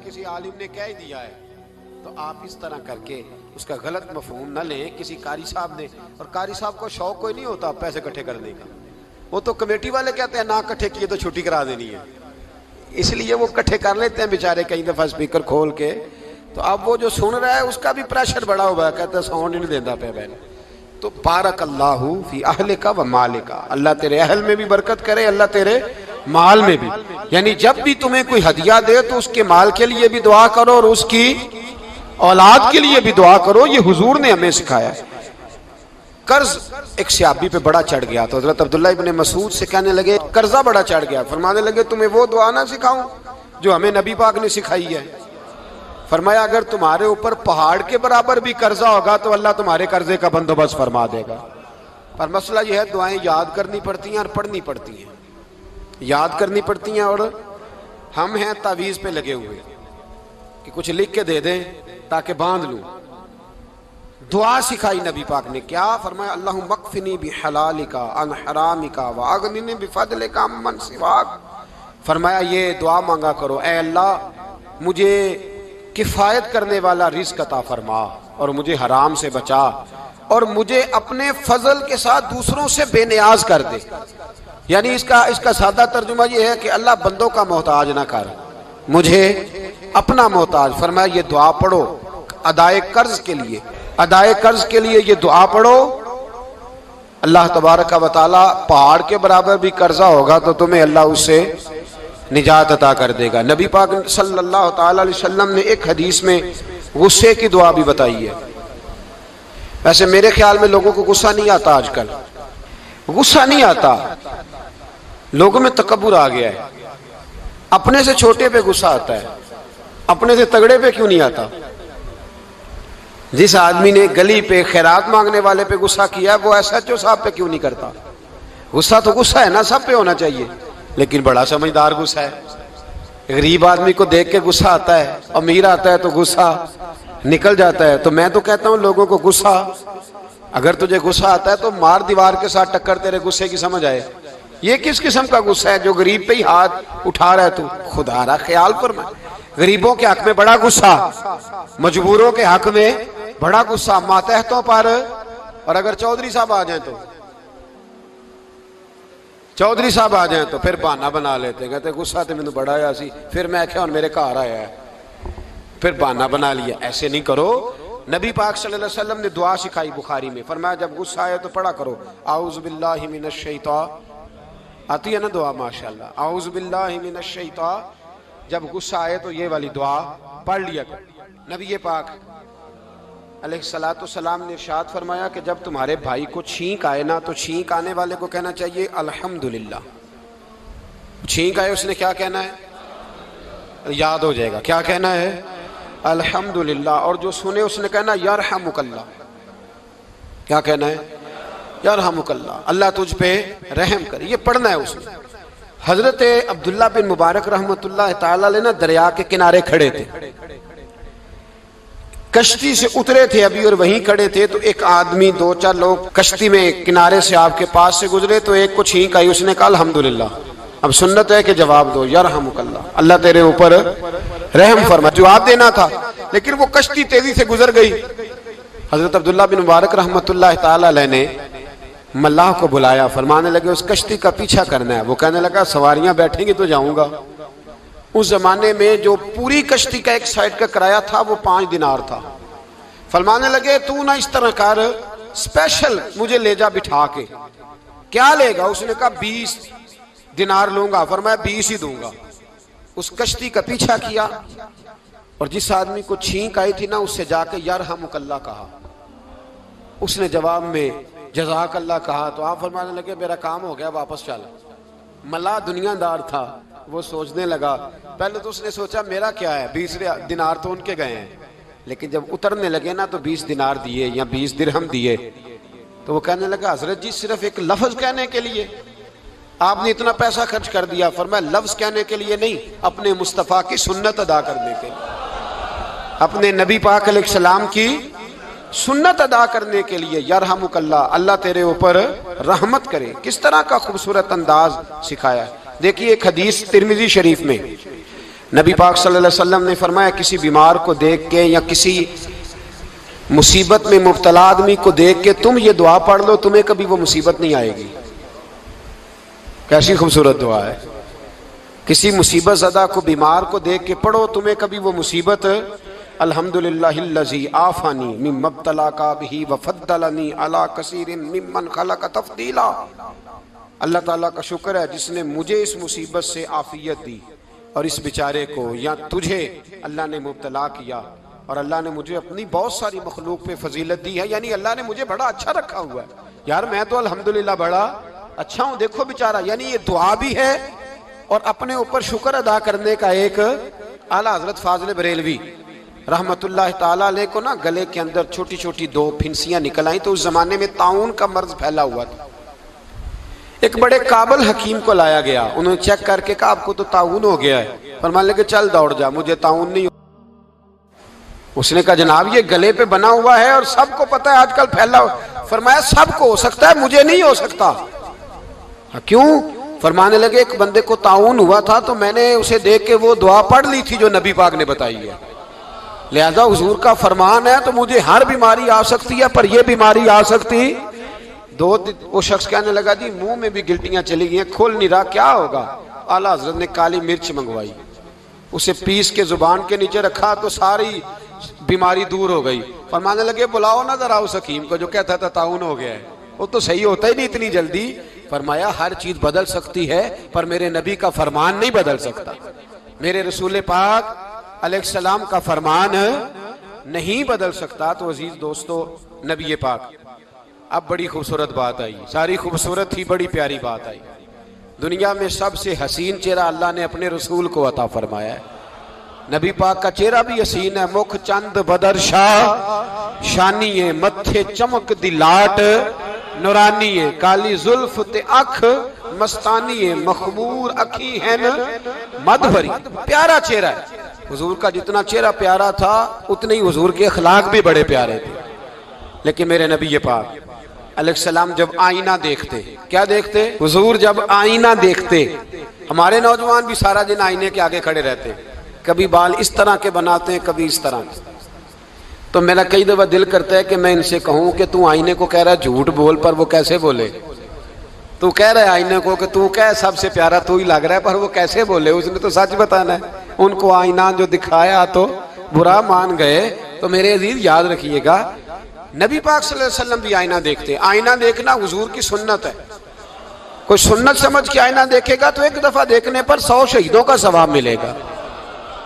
کسی عالم نے کہہ ہی دیا ہے تو آپ اس طرح کر کے اس کا غلط مفہوم نہ لیں. کسی قاری صاحب نے, اور قاری صاحب کو شوق کوئی نہیں ہوتا پیسے اکٹھے کرنے کا, وہ تو کمیٹی والے کہتے ہیں نہ اکٹھے کیے تو چھٹی کرا دینی ہے, اس لیے وہ اکٹھے کر لیتے ہیں بیچارے کئی دفعہ اسپیکر کھول کے. تو اب وہ جو سن رہا ہے اس کا بھی پریشر بڑا ہوا ہے, کہتا ہے ساؤنڈ نہیں دینا پہ بہن. تو بارک اللہ فی اہلک و مالک, اللہ تیرے اہل میں بھی برکت کرے, اللہ تیرے مال میں بھی. یعنی جب بھی تمہیں کوئی ہدیہ دے تو اس کے مال کے لیے بھی دعا کرو اور اس کی اولاد کے لیے بھی دعا کرو. یہ حضور نے ہمیں سکھایا ہے. قرض ایک صحابی پہ بڑا چڑھ گیا تو حضرت عبداللہ ابن مسعود سے کہنے لگے قرضہ بڑا چڑھ گیا. فرمانے لگے تمہیں وہ دعا نہ سکھاؤں جو ہمیں نبی پاک نے سکھائی ہے. فرمایا اگر تمہارے اوپر پہاڑ کے برابر بھی قرضہ ہوگا تو اللہ تمہارے قرضے کا بندوبست فرما دے گا. پر مسئلہ یہ ہے دعائیں یاد کرنی پڑتی ہیں اور پڑھنی پڑتی ہیں. یاد کرنی پڑتی ہیں اور ہم ہیں تعویذ پہ لگے ہوئے کہ کچھ لکھ کے دے دیں تاکہ باندھ لوں. دعا سکھائی نبی پاک نے, کیا فرمایا اللہم اکفنی بحلالک عن حرامک واغننی بفضلک عمن سواک. فرمایا یہ دعا مانگا کرو, اے اللہ مجھے کفایت کرنے والا رزق عطا فرما اور مجھے حرام سے بچا اور مجھے اپنے فضل کے ساتھ دوسروں سے بے نیاز کر دے. یعنی اس کا سادہ ترجمہ یہ ہے کہ اللہ بندوں کا محتاج نہ کر, مجھے اپنا محتاج. فرمایا یہ دعا پڑھو ادائے قرض کے لیے, ادائے قرض کے لیے یہ دعا پڑھو. اللہ تبارک و تعالی پہاڑ کے برابر بھی قرضہ ہوگا تو تمہیں اللہ اس سے نجات عطا کر دے گا. نبی پاک صلی اللہ تعالی علیہ وسلم نے ایک حدیث میں غصے کی دعا بھی بتائی ہے. ویسے میرے خیال میں لوگوں کو غصہ نہیں آتا, آج کل غصہ نہیں آتا, لوگوں میں تکبر آ گیا ہے. اپنے سے چھوٹے پہ غصہ آتا ہے, اپنے سے تگڑے پہ کیوں نہیں آتا. جس آدمی نے گلی پہ خیرات مانگنے والے پہ غصہ کیا وہ ایس ایچ او صاحب پہ کیوں نہیں کرتا. غصہ تو غصہ ہے نا, سب پہ ہونا چاہیے, لیکن بڑا سمجھدار غصہ ہے. غریب آدمی کو دیکھ کے غصہ آتا ہے, امیر آتا ہے تو غصہ نکل جاتا ہے. تو میں تو کہتا ہوں لوگوں کو غصہ, اگر تجھے غصہ آتا ہے تو مار دیوار کے ساتھ ٹکر تیرے غصے کی سمجھ آئے. یہ کس قسم کا غصہ ہے جو غریب پہ ہی ہاتھ اٹھا رہا ہے. تو خدا را خیال فرما, غریبوں کے حق میں بڑا غصہ, مجبوروں کے حق میں بڑا غصہ, ماتحتوں پر. اور اگر چودھری صاحب آ جائیں تو چودھری صاحب آ جائیں تو پھر بہانہ بنا لیتے, کہتے غصہ تو مینوں بڑا آیا سی, پھر میں کہا میرے گھر آیا ہے, پھر بہانہ بنا لیا. ایسے نہیں کرو. نبی پاک صلی اللہ علیہ وسلم نے دعا سکھائی بخاری میں, فرمایا جب غصہ آئے تو پڑھا کرو اعوذ باللہ من الشیطان. آتی ہے نا دعا ماشاءاللہ, اعوذ باللہ من الشیطان. جب غصہ آئے تو یہ والی دعا پڑھ لیا کرو. نبی پاک علیہ الصلوۃ والسلام نے ارشاد فرمایا کہ جب تمہارے بھائی کو چھینک آئے نا تو چھینک آنے والے کو کہنا چاہیے الحمدللہ. چھینک آئے اس نے کیا کہنا ہے, یاد ہو جائے گا کیا کہنا ہے, الحمدللہ. اور جو سنے اس نے کہنا یرحمک اللہ. کیا کہنا ہے, یرحمک اللہ, اللہ تجھ پہ رحم کرے. یہ پڑھنا ہے اس نے. حضرت عبداللہ بن مبارک رحمۃ اللہ تعالی علیہ نا دریا کے کنارے کھڑے تھے, کشتی سے اترے تھے ابھی اور وہیں کھڑے تھے. تو ایک آدمی, دو چار لوگ کشتی میں کنارے سے آپ کے پاس سے گزرے تو ایک کو چھینک آئی, اس نے کہا الحمدللہ. اب سنت ہے کہ جواب دو یرحمک اللہ, اللہ تیرے اوپر رحم فرما. جواب دینا تھا لیکن وہ کشتی تیزی سے گزر گئی. حضرت عبداللہ بن مبارک رحمۃ اللہ تعالی علیہ نے ملاح کو بلایا, فرمانے لگے اس کشتی کا پیچھا کرنا ہے. وہ کہنے لگا سواریاں بیٹھیں گی تو جاؤں گا. اس زمانے میں جو پوری کشتی کا ایک سائیڈ کا کرایہ تھا وہ 5 دینار تھا. فرمانے لگے تو نہ اس طرح کر, اسپیشل مجھے لے جا بٹھا کے. کیا لے گا, اس نے کہا 20 دینار لوں گا. فرمایا 20 ہی دوں گا. اس کشتی کا پیچھا کیا اور جس آدمی کو چھینک آئی تھی نا اس سے جا کے یرحمک اللہ کہا. اس نے جواب میں جزاک اللہ کہا. تو آپ فرمانے لگے میرا کام ہو گیا, واپس چل. ملا دنیا دار تھا, وہ سوچنے لگا. پہلے تو اس نے سوچا میرا کیا ہے, 20 دینار تو ان کے گئے ہیں. لیکن جب اترنے لگے نا تو 20 دینار دیے یا 20 درہم دیے. تو وہ کہنے لگا حضرت جی صرف ایک لفظ کہنے کے لیے آپ نے اتنا پیسہ خرچ کر دیا. فرمایا لفظ کہنے کے لیے نہیں, اپنے مصطفیٰ کی سنت ادا کرنے کے لیے, اپنے نبی پاک علیہ السلام کی سنت ادا کرنے کے لیے. یرحمک اللہ, اللہ تیرے اوپر رحمت کرے. کس طرح کا خوبصورت انداز سکھایا ہے. دیکھیے ایک حدیث ترمذی شریف میں نبی پاک صلی اللہ علیہ وسلم نے فرمایا کسی بیمار کو دیکھ کے یا کسی مصیبت میں مبتلا آدمی کو دیکھ کے تم یہ دعا پڑھ لو، تمہیں کبھی وہ مصیبت نہیں آئے گی۔ کیسی خوبصورت دعا ہے، کسی مصیبت زدہ کو بیمار کو دیکھ کے پڑھو، تمہیں کبھی وہ مصیبت الحمدللہ الذی عافانی مما ابتلاک بہ وفضلنی علی کثیر ممن خلق تفضیلا۔ اللہ تعالیٰ کا شکر ہے جس نے مجھے اس مصیبت سے عافیت دی اور اس بیچارے کو یا تجھے اللہ نے مبتلا کیا، اور اللہ نے مجھے اپنی بہت ساری مخلوق پہ فضیلت دی ہے، یعنی اللہ نے مجھے بڑا اچھا رکھا ہوا ہے یار، میں تو الحمدللہ بڑا اچھا ہوں، دیکھو بیچارہ۔ یعنی یہ دعا بھی ہے اور اپنے اوپر شکر ادا کرنے کا ایک۔ اعلیٰ حضرت فاضل بریلوی رحمت اللہ تعالیٰ علیہ کو نا گلے کے اندر چھوٹی چھوٹی 2 پھنسیاں نکل آئیں، تو اس زمانے میں طاعون کا مرض پھیلا ہوا تھا۔ ایک بڑے قابل حکیم کو لایا گیا، انہوں نے چیک کر کے کہا آپ کو تو طاعون ہو گیا ہے، فرمانے لگے چل دوڑ جا، مجھے طاعون نہیں۔ اس نے کہا جناب یہ گلے پہ بنا ہوا ہے اور سب کو پتہ ہے آج کل پھیلا ہوا۔ فرمایا سب کو ہو سکتا ہے، مجھے نہیں ہو سکتا۔ کیوں؟ فرمانے لگے ایک بندے کو طاعون ہوا تھا تو میں نے اسے دیکھ کے وہ دعا پڑھ لی تھی جو نبی پاک نے بتائی ہے، لہذا حضور کا فرمان ہے تو مجھے ہر بیماری آ سکتی ہے پر یہ بیماری آ سکتی۔ وہ شخص کہنے لگا جی منہ میں بھی گلٹیاں چلی گئی ہیں، کھول نہیں رہا، کیا ہوگا؟ اعلیٰ حضرت نے کالی مرچ منگوائی، اسے پیس کے زبان کے نیچے رکھا تو ساری بیماری دور ہو گئی۔ فرمانے لگے بلاؤ نہ ذرا اس حکیم کو جو کہتا تھا طاعون ہو گیا ہے، وہ تو صحیح ہوتا ہی نہیں اتنی جلدی۔ فرمایا ہر چیز بدل سکتی ہے پر میرے نبی کا فرمان نہیں بدل سکتا، میرے رسول پاک علیہ السلام کا فرمان نہیں بدل سکتا۔ تو عزیز دوستو، نبی پاک، اب بڑی خوبصورت بات آئی، ساری خوبصورت تھی، بڑی پیاری بات آئی۔ دنیا میں سب سے حسین چہرہ اللہ نے اپنے رسول کو عطا فرمایا ہے۔ نبی پاک کا چہرہ بھی حسین ہے، مکھ چند بدر شاہ شانی ہے، متھے چمک دی لاٹ نورانی ہے، کالی زلف تے اکھ مستانی ہے، مخمور اکھی ہیں مد بھری۔ پیارا چہرہ ہے حضور کا، جتنا چہرہ پیارا تھا اتنے ہی حضور کے اخلاق بھی بڑے پیارے تھے۔ لیکن میرے نبی پاک علیہ السلام جب آئینہ دیکھتے، کیا دیکھتے؟ حضور جب آئینہ دیکھتے، ہمارے نوجوان بھی سارا دن آئینے کے آگے کھڑے رہتے، کبھی بال اس طرح کے بناتے ہیں کبھی اس طرح کے۔ تو میرا کئی دفعہ دل کرتا ہے کہ میں ان سے کہوں کہ تو آئینے کو کہہ رہا ہے جھوٹ بول، پر وہ کیسے بولے؟ تو کہہ رہا ہے آئینے کو کہ تو کہہ سب سے پیارا تو ہی لگ رہا ہے، پر وہ کیسے بولے؟ اس نے تو سچ بتانا ہے۔ ان کو آئینہ جو دکھایا تو برا مان گئے۔ تو میرے عزیز یاد رکھیے گا، نبی پاک صلی اللہ علیہ وسلم بھی آئینہ دیکھتے۔ آئینہ دیکھنا حضور کی سنت ہے، کوئی سنت سمجھ کے آئینہ دیکھے گا تو ایک دفعہ دیکھنے پر 100 شہیدوں کا ثواب ملے گا۔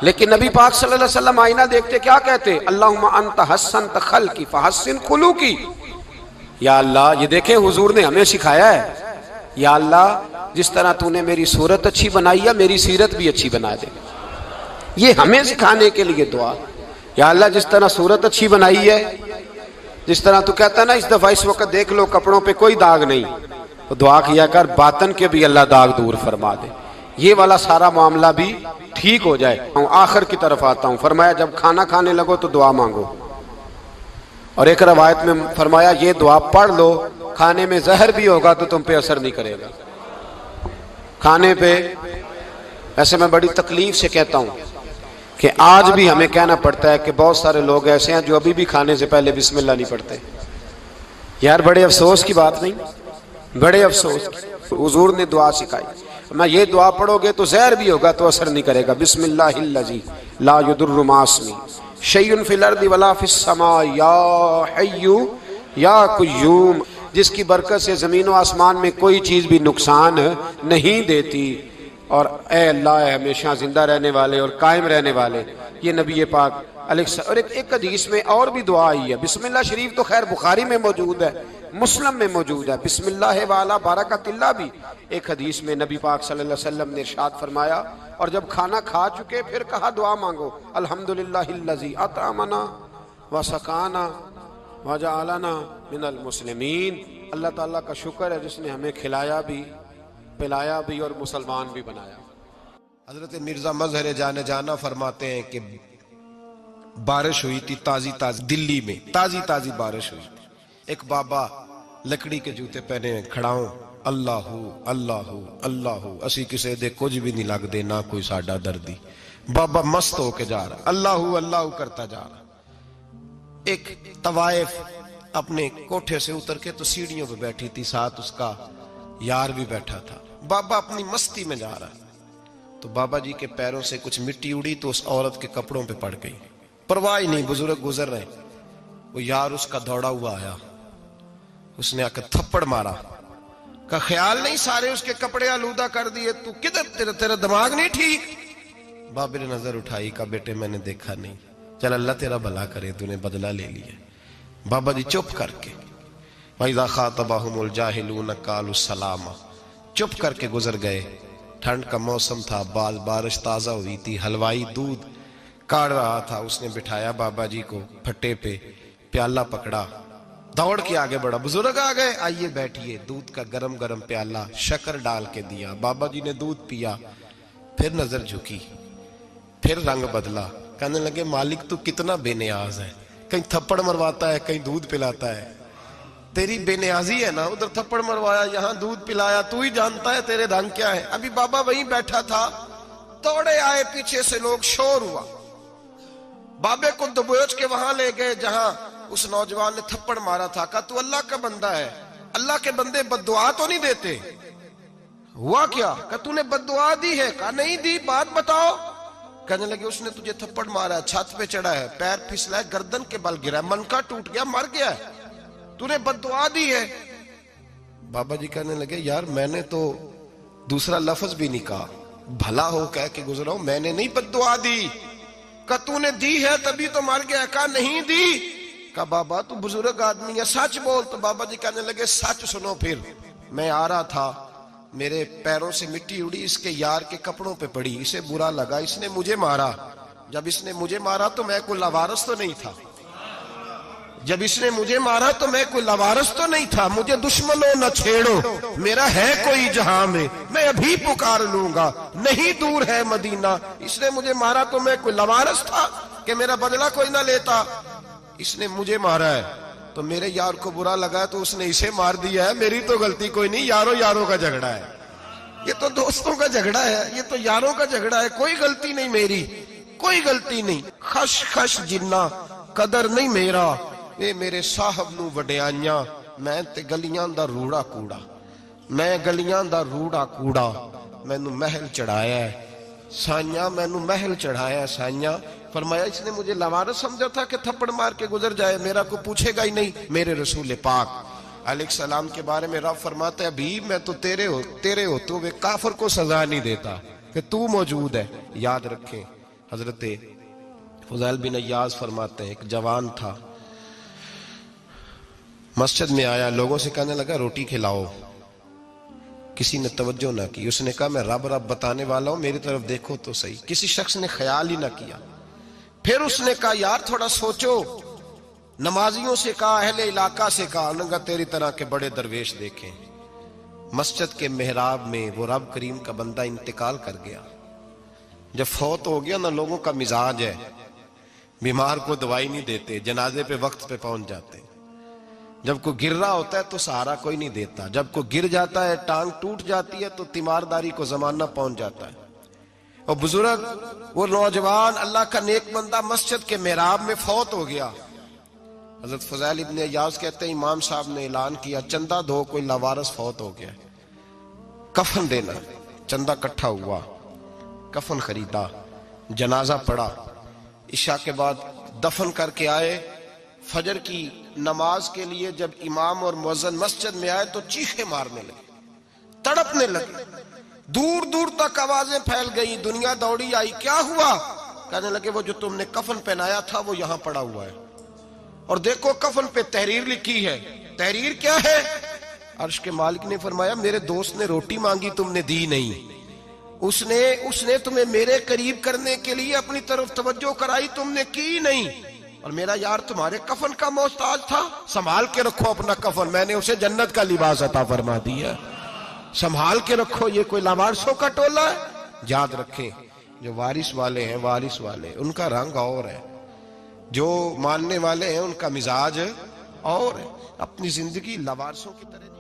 لیکن نبی پاک صلی اللہ علیہ وسلم آئینہ دیکھتے کیا کہتے؟ اللہم انت حسنت خلقی فحسن خلوقی۔ یا اللہ، یہ دیکھیں حضور نے ہمیں سکھایا ہے، یا اللہ جس طرح تو نے میری صورت اچھی بنائی ہے میری سیرت بھی اچھی بنا دے۔ یہ ہمیں سکھانے کے لیے دعا، یا اللہ جس طرح صورت اچھی بنائی ہے، جس طرح تو کہتا ہے نا اس دفعہ اس وقت دیکھ لو کپڑوں پہ کوئی داغ نہیں، تو دعا کیا کر باطن کے بھی اللہ داغ دور فرما دے، یہ والا سارا معاملہ بھی ٹھیک ہو جائے۔ آخر کی طرف آتا ہوں، فرمایا جب کھانا کھانے لگو تو دعا مانگو، اور ایک روایت میں فرمایا یہ دعا پڑھ لو، کھانے میں زہر بھی ہوگا تو تم پہ اثر نہیں کرے گا۔ کھانے پہ، ایسے میں بڑی تکلیف سے کہتا ہوں کہ آج بھی ہمیں کہنا پڑتا ہے کہ بہت سارے لوگ ایسے ہیں جو ابھی بھی کھانے سے پہلے بسم اللہ نہیں پڑھتے۔ یار بڑے افسوس کی بات نہیں؟ بڑے افسوس کی۔ حضور نے دعا سکھائی، میں یہ دعا پڑھو گے تو زہر بھی ہوگا تو اثر نہیں کرے گا۔ بسم اللہ الذی لا یضر مع اسمہ شیء فی الارض ولا فی السماء یا حی یا قیوم، جس کی برکت سے زمین و آسمان میں کوئی چیز بھی نقصان نہیں دیتی، اور اے اللہ اے ہمیشہ زندہ رہنے والے اور قائم رہنے والے۔ یہ نبی پاک علیہ السلام۔ اور ایک حدیث میں اور بھی دعا آئی ہے، بسم اللہ شریف تو خیر بخاری میں موجود ہے، مسلم میں موجود ہے، بسم اللہ والا برکت اللہ بھی ایک حدیث میں نبی پاک صلی اللہ علیہ وسلم نے ارشاد فرمایا۔ اور جب کھانا کھا چکے پھر کہا دعا مانگو، الحمدللہ الذی اطعمنا وسقانا وجعلنا من المسلمین۔ اللہ تعالیٰ کا شکر ہے جس نے ہمیں کھلایا بھی، پلایا بھی اور مسلمان بھی بنایا۔ حضرت مرزا مظہر جان جانا فرماتے ہیں کہ بارش ہوئی تھی تازی تازی، دلی میں تازی تازی بارش ہوئی تھی، ایک بابا لکڑی کے جوتے پہنے کھڑا ہوں، اللہ اللہ اللہ اسی کسے دے کچھ بھی نہیں لگ دے نہ کوئی ساڈا دردی، بابا مست ہو کے جا رہا، اللہ اللہ کرتا جا رہا. ایک طوائف اپنے کوٹھے سے اتر کے تو سیڑھیوں پہ بیٹھی تھی، ساتھ اس کا یار بھی بیٹھا تھا. بابا اپنی مستی میں جا رہا تو بابا جی کے پیروں سے کچھ مٹی اڑی تو اس عورت کے کپڑوں پہ پڑ گئی. پرواہ نہیں، بزرگ گزر رہے. وہ یار اس کا دوڑا ہوا آیا، اس نے آ کے تھپڑ مارا. کا خیال نہیں سارے اس کے کپڑے آلودہ کر دیے، تو کدھر تیرا دماغ نہیں ٹھیک؟ بابے نے نظر اٹھائی، کہا بیٹے میں نے دیکھا نہیں، چل اللہ تیرا بھلا کرے، تو نے بدلہ لے لیا. بابا جی چپ کر کے وَإِذَا خَاطَبَهُمُ الْجَاهِلُونَ قَالُوا سَلَامًا، چپ کر کے گزر گئے. ٹھنڈ کا موسم تھا، بارش تازہ ہوئی تھی، حلوائی دودھ کاڑ رہا تھا. اس نے بٹھایا بابا جی کو پھٹے پہ، پیالہ پکڑا، دوڑ کے آگے بڑھا. بزرگ آ گئے، آئیے بیٹھیے. دودھ کا گرم گرم پیالہ شکر ڈال کے دیا. بابا جی نے دودھ پیا، پھر نظر جھکی، پھر رنگ بدلا. کہنے لگے مالک تو کتنا بے نیاز ہے، کہیں تھپڑ مرواتا ہے، کہیں دودھ پلاتا ہے. تیری بے نیازی ہے نا، ادھر تھپڑ مروایا، یہاں دودھ پلایا، تو ہی جانتا ہے تیرے رنگ کیا ہے. ابھی بابا وہیں بیٹھا تھا، دوڑے آئے پیچھے سے لوگ، شور ہوا. بابے کو دبوچ کے وہاں لے گئے جہاں اس نوجوان نے تھپڑ مارا تھا. کہا تو اللہ کا بندہ ہے، اللہ کے بندے بد دعا تو نہیں دیتے. ہوا کیا؟ کہا تو نے بد دعا دی ہے؟ کہا نہیں دی، بات بتاؤ. کہنے لگے اس نے تجھے تھپڑ مارا ہے، چھت پہ چڑھا ہے، پیر پھسلا ہے، گردن کے بل گرا ہے، منکا ٹوٹ گیا، مر گیا ہے، تو نے بد دعا دی ہے. بابا جی کہنے لگے یار میں نے تو دوسرا لفظ بھی نہیں کہا، بھلا ہو کہہ کے گزرا ہوں، میں نے نہیں بد دعا دی. کہا تو نے دی ہے تبھی تو مر گیا. کہا نہیں دی. کہا بابا تو بزرگ آدمی ہے، سچ بول. تو بابا جی کہنے لگے سچ سنو. پھر میں آ رہا تھا، میرے پیروں سے مٹی اڑی، اس کے یار کے کپڑوں پہ پڑی، اسے برا لگا، اس نے مجھے مارا. جب اس نے مجھے مارا تو میں کوئی لاوارث تو نہیں تھا، جب اس نے مجھے مارا تو میں کوئی لاوارث تو نہیں تھا. مجھے دشمنوں نہ چھیڑو، میرا ہے کوئی جہاں میں ابھی پکار لوں گا، نہیں دور ہے مدینہ. اس نے مجھے مارا تو میں کوئی لاوارث تھا کہ میرا بدلہ کوئی نہ لیتا. اس نے مجھے مارا ہے تو میرے یار کو برا لگا ہے تو اس نے اسے مار دیا ہے، میری تو غلطی کوئی نہیں. یاروں کا جھگڑا ہے، یہ تو دوستوں کا جھگڑا ہے، یہ تو یاروں کا جھگڑا ہے، کوئی غلطی نہیں میری، کوئی غلطی نہیں. خش خش جنہ قدر نہیں میرا، اے میرے صاحب نو وڈیائیاں، میں تے گلیاں دا روڑا کوڑا، میں گلیاں دا روڑا کوڑا. میں نو محل چڑھایا ہے سائیاں، میں نو محل چڑھایا ہے سائیاں. فرمایا اس نے مجھے لاوارث سمجھا تھا کہ تھپڑ مار کے گزر جائے، میرا کو پوچھے گا ہی نہیں. میرے رسول پاک علیہ السلام کے بارے میں رب فرماتا ہے ابھی میں تو تیرے ہوتے ہوئے کافر کو سزا نہیں دیتا کہ تو موجود ہے. یاد رکھیں حضرت فضیل بن عیاض فرماتے ہیں ایک جوان تھا، مسجد میں آیا، لوگوں سے کہنے لگا روٹی کھلاؤ. کسی نے توجہ نہ کی. اس نے کہا میں رب بتانے والا ہوں، میری طرف دیکھو تو صحیح. کسی شخص نے خیال ہی نہ کیا. پھر اس نے کہا یار تھوڑا سوچو. نمازیوں سے کہا، اہل علاقہ سے کہا، انہوں نے کہا تیری طرح کے بڑے درویش دیکھیں. مسجد کے محراب میں وہ رب کریم کا بندہ انتقال کر گیا. جب فوت ہو گیا نا، لوگوں کا مزاج ہے بیمار کو دوائی نہیں دیتے، جنازے پہ وقت پہ پہنچ جاتے. جب کوئی گر رہا ہوتا ہے تو سہارا کوئی نہیں دیتا، جب کوئی گر جاتا ہے ٹانگ ٹوٹ جاتی ہے تو تیمارداری کو زمانہ پہنچ جاتا ہے. اور بزرگ وہ نوجوان اللہ کا نیک بندہ مسجد کے محراب میں فوت ہو گیا. حضرت فضیل ابن عیاض کہتے ہیں امام صاحب نے اعلان کیا چندہ دو، کوئی لاوارث فوت ہو گیا، کفن دینا. چندہ کٹھا ہوا، کفن خریدا، جنازہ پڑا. عشاء کے بعد دفن کر کے آئے. فجر کی نماز کے لیے جب امام اور مؤذن مسجد میں آئے تو چیخیں مارنے لگے، تڑپنے لگے. دور دور تک آوازیں پھیل گئی، دنیا دوڑی آئی. کیا ہوا؟ کہنے لگے وہ جو تم نے کفن پہنایا تھا وہ یہاں پڑا ہوا ہے، اور دیکھو کفن پہ تحریر لکھی ہے. تحریر کیا ہے؟ عرش کے مالک نے فرمایا میرے دوست نے روٹی مانگی، تم نے دی نہیں. اس نے تمہیں میرے قریب کرنے کے لیے اپنی طرف توجہ کرائی، تم نے کی نہیں. اور میرا یار تمہارے کفن کا محتاج تھا، سنبھال کے رکھو اپنا کفن، میں نے اسے جنت کا لباس عطا فرما دیا، سنبھال کے رکھو. یہ کوئی لاوارثوں کا ٹولہ ہے؟ یاد رکھیں جو وارث والے ہیں، وارث والے ان کا رنگ اور ہے، جو ماننے والے ہیں ان کا مزاج اور ہے. اپنی زندگی لاوارثوں کی طرح